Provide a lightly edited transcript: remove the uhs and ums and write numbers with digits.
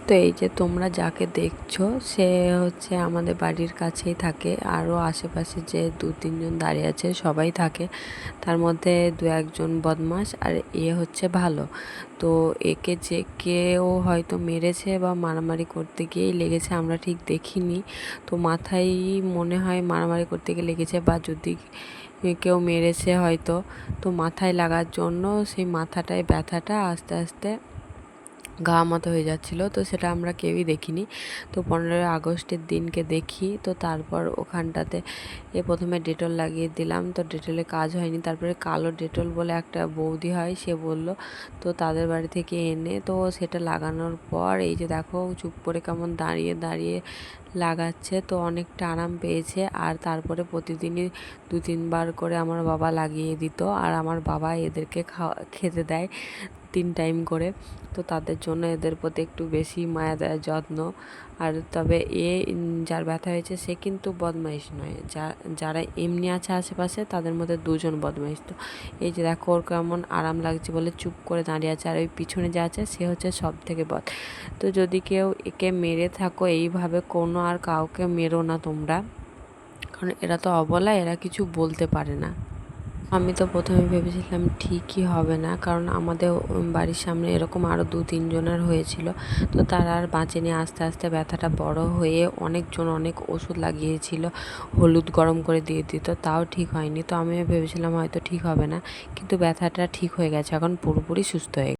তো এই যে তোমরা যাকে দেখছো সে হচ্ছে আমাদের বাড়ির কাছেই থাকে, আরও আশেপাশে যে 2-3 জন দাঁড়িয়ে আছে সবাই থাকে, তার মধ্যে 2-1 জন বদমাশ আর এ হচ্ছে ভালো। তো একে যে কেউ হয়তো মেরেছে বা মারামারি করতে গিয়েই লেগেছে, আমরা ঠিক দেখিনি। তো মাথায় মনে হয় মারামারি করতে গিয়ে লেগেছে, বা যদি কেউ মেরেছে হয়তো, তো মাথায় লাগার জন্য সেই মাথাটায় ব্যথাটা আস্তে আস্তে ঘা মতো হয়ে যাচ্ছিলো। তো সেটা আমরা কেউই দেখিনি। তো 15ই আগস্টের দিনকে দেখি, তো তারপর ওখানটাতে প্রথমে ডেটল লাগিয়ে দিলাম, তো ডেটলে কাজ হয়নি। তারপরে কালো ডেটল বলে একটা বৌদি হয়, সে বলল, তো তাদের বাড়ি থেকে এনে তো সেটা লাগানোর পর এই যে দেখো চুপ করে কেমন দাঁড়িয়ে দাঁড়িয়ে লাগাচ্ছে, তো অনেকটা আরাম পেয়েছে। আর তারপরে প্রতিদিনই 2-3 বার করে আমার বাবা লাগিয়ে দিত, আর আমার বাবা এদেরকে খেতে দেয় 3 টাইম করে। তো তাদের জন্য এদের প্রতি একটু বেশি মায়া দেয়, যত্ন। আর তবে যার ব্যথা হয়েছে সে কিন্তু বদমাইশ নয়, যারা এমনি আছে আশেপাশে তাদের মধ্যে 2 জন বদমাইশ। তো এই যে দেখো ওর কেমন আরাম লাগছে বলে চুপ করে দাঁড়িয়ে আছে, আর ওই পিছনে যে আছে সে হচ্ছে সব থেকে বদ। তো যদি কেউ একে মেরে থাকো এইভাবে, কোনো আর কাউকে মেরো না তোমরা, কারণ এরা তো অবলা, এরা কিছু বলতে পারে না। আমি তো প্রথমে ভেবেছিলাম ঠিকই হবে না, কারণ আমাদের বাড়ির সামনে এরকম আরও 2-3 জনের হয়েছিল। তো তারা আর বাঁচেনি, আস্তে আস্তে ব্যথাটা বড় হয়ে অনেকজন অনেক ওষুধ লাগিয়েছিল, হলুদ গরম করে দিয়ে দিত, তাও ঠিক হয়নি। তো আমি ভেবেছিলাম হয়তো ঠিক হবে না, কিন্তু ব্যথাটা ঠিক হয়ে গেছে, এখন পুরোপুরি সুস্থ হয়ে গেছে।